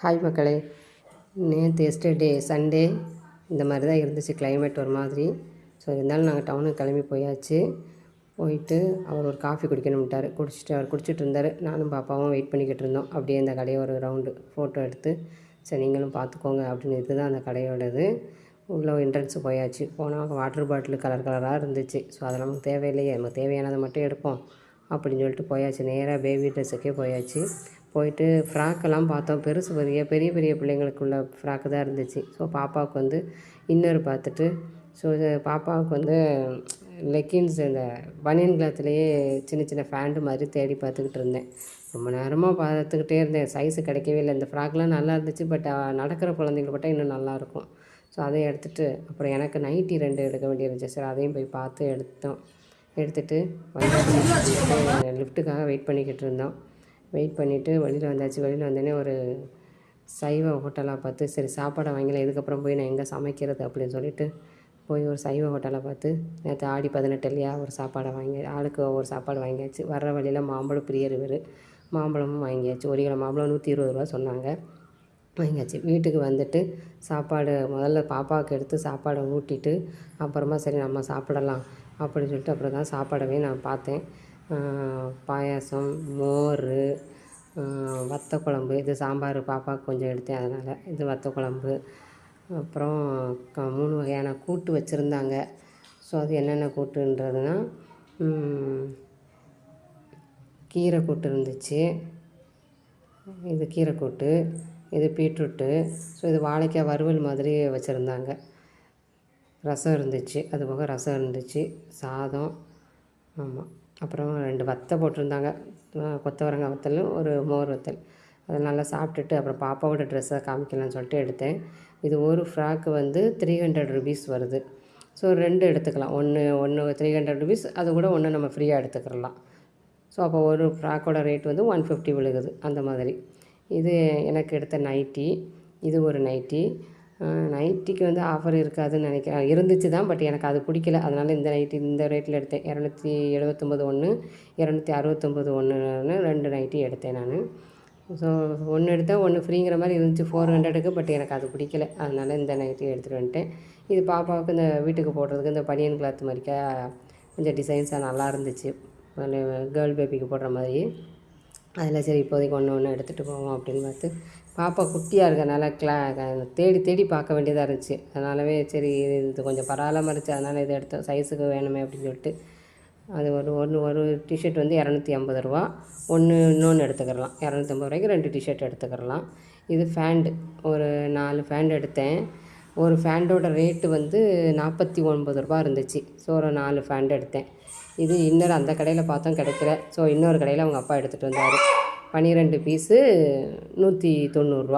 Hi மக்களே, நேற்று yesterday Sunday இந்த மாதிரி தான் இருந்துச்சு கிளைமேட் ஒரு மாதிரி. ஸோ இருந்தாலும் நாங்கள் டவுனுக்கு கிளம்பி போயாச்சு. போயிட்டு அவர் ஒரு காஃபி குடிக்கணும்ட்டார். அவர் குடிச்சிட்டு இருந்தார். நானும் பாப்பாவும் வெயிட் பண்ணிக்கிட்டு இருந்தோம். அப்படியே அந்த கடையை ஒரு ரவுண்டு ஃபோட்டோ எடுத்து சரி நீங்களும் பார்த்துக்கோங்க அப்படின்னு. இதுதான் அந்த கடையோடது. உள்ள என்ட்ரன்ஸு போயாச்சு. போனால் வாட்டர் பாட்டில் கலர் கலராக இருந்துச்சு. ஸோ அது நமக்கு தேவையில்லையே, நமக்கு தேவையானதை மட்டும் எடுப்போம் அப்படின்னு சொல்லிட்டு போயாச்சு. நேராக பேபி ட்ரெஸ்ஸுக்கே போயாச்சு. போயிட்டு ஃப்ராக்கெல்லாம் பார்த்தோம். பெரிய பெரிய பிள்ளைங்களுக்குள்ள ஃப்ராக்கு தான் இருந்துச்சு. ஸோ பாப்பாவுக்கு வந்து இன்னொரு பார்த்துட்டு ஸோ இது பாப்பாவுக்கு வந்து லெக்கின்ஸ் இந்த பனியன் கிளாத்துலேயே சின்ன சின்ன ஃபேண்ட்டு மாதிரி தேடி பார்த்துக்கிட்டு இருந்தேன். ரொம்ப நேரமாக பார்த்துக்கிட்டே இருந்தேன். சைஸு கிடைக்கவே இல்லை. இந்த ஃப்ராக்லாம் நல்லா இருந்துச்சு. பட் நடக்கிற குழந்தைங்கள பட்டால் இன்னும் நல்லாயிருக்கும். ஸோ அதை எடுத்துகிட்டு அப்புறம் எனக்கு நைட்டி 2 எடுக்க வேண்டியிருந்துச்சு. சரி அதையும் போய் பார்த்து எடுத்துகிட்டு வந்து லிஃப்ட்டுக்காக வெயிட் பண்ணிக்கிட்டு இருந்தோம். வெயிட் பண்ணிவிட்டு வெளியில் வந்தாச்சு. வெளியில் வந்தோடனே ஒரு சைவ ஹோட்டலாக பார்த்து சரி சாப்பாடை வாங்கலாம், இதுக்கப்புறம் போய் நான் எங்கே சமைக்கிறது அப்படின்னு சொல்லிட்டு போய் ஒரு சைவ ஹோட்டலை பார்த்து நேற்று ஆடி 18 இல்லையா, ஒரு சாப்பாடை ஆளுக்கு ஒவ்வொரு சாப்பாடு வாங்கியாச்சு. வர்ற வழியில் மாம்பழம் பிரியர் மாம்பழமும் வாங்கியாச்சு. 1 கிலோ மாம்பழம் 120 ரூபா சொன்னாங்க, வாங்கியாச்சு. வீட்டுக்கு வந்துட்டு சாப்பாடு முதல்ல பாப்பாவுக்கு எடுத்து சாப்பாடை ஊட்டிட்டு அப்புறமா சரி நம்ம சாப்பிடலாம் அப்படின்னு சொல்லிட்டு அப்புறம் தான் சாப்பாடவே நான் பார்த்தேன். பாயாசம், மோர், வத்த குழம்பு, இது சாம்பார் பாப்பாவுக்கு கொஞ்சம் எடுத்தேன், அதனால் இது வத்த குழம்பு. அப்புறம் 3 வகையான கூட்டு வச்சுருந்தாங்க. ஸோ அது என்னென்ன கூட்டுன்றதுன்னா கீரை கூட்டு இருந்துச்சு, இது கீரை கூட்டு, இது பீட்ரூட்டு, ஸோ இது வாழைக்காய் வறுவல் மாதிரி வச்சுருந்தாங்க. ரசம் இருந்துச்சு, அது போக ரசம் இருந்துச்சு, சாதம், ஆமாம். அப்புறம் 2 வத்தை போட்டிருந்தாங்க, கொத்தவரங்காய் வத்தல், ஒரு மோர் வத்தல். அதை நல்லா சாப்பிட்டுட்டு அப்புறம் பாப்பாவோட ட்ரெஸ்ஸை காமிக்கலாம்னு சொல்லிட்டு எடுத்தேன். இது ஒரு ஃப்ராக்கு வந்து 300 ருபீஸ் வருது. ஸோ 2 எடுத்துக்கலாம். ஒன்று 300 ருபீஸ், அது கூட ஒன்று நம்ம ஃப்ரீயாக எடுத்துக்கிறலாம். ஸோ அப்போ ஒரு ஃப்ராக்கோட ரேட் வந்து 150 விழுகுது அந்த மாதிரி. இது எனக்கு எடுத்த நைட்டி, இது ஒரு நைட்டிக்கு வந்து ஆஃபர் இருக்காதுன்னு நினைக்கிறேன். இருந்துச்சு தான், பட் எனக்கு அது பிடிக்கல. அதனால் இந்த நைட்டி இந்த ரேட்டில் எடுத்தேன். 279 ஒன்று, 269 ஒன்றுன்னு 2 நைட்டி எடுத்தேன் நான். ஸோ ஒன்று எடுத்தால் ஒன்று ஃப்ரீங்கிற மாதிரி இருந்துச்சு 400க்கு, பட் எனக்கு அது பிடிக்கல. அதனால் இந்த நைட்டி எடுத்துகிட்டு வந்துட்டேன். இது பாப்பாவுக்கு இந்த வீட்டுக்கு போடுறதுக்கு இந்த பனியன் கிளாத் மாதிரிக்கா கொஞ்சம் டிசைன்ஸாக நல்லா இருந்துச்சு, கேர்ள் பேபிக்கு போடுற மாதிரி. அதில் சரி இப்போதைக்கு ஒன்று எடுத்துகிட்டு போவோம் அப்படின்னு பார்த்து பாப்பா குட்டியாக இருக்கிறதுனால தேடி பார்க்க வேண்டியதாக இருந்துச்சு. அதனாலவே சரி இது கொஞ்சம் பரவாயில்லாமல் இருந்துச்சு, அதனால் இதை எடுத்தோம். சைஸுக்கு வேணுமே அப்படின்னு சொல்லிட்டு அது ஒரு டிஷர்ட் வந்து 250 ரூபா, இன்னொன்று எடுத்துக்கிறலாம். 250 ரூபாய்க்கு 2 டிஷர்ட் எடுத்துக்கிறலாம். இது ஃபேண்டு, ஒரு 4 ஃபேண்ட் எடுத்தேன். ஒரு ஃபேண்டோட ரேட்டு வந்து 49 ரூபா இருந்துச்சு. ஸோ ஒரு 4 ஃபேண்ட் எடுத்தேன். இது இன்னொரு அந்த கடையில் பார்த்தோம் கிடைக்கல. ஸோ இன்னொரு கடையில் அவங்க அப்பா எடுத்துகிட்டு வந்தார். 12 பீஸு 190 ரூபா.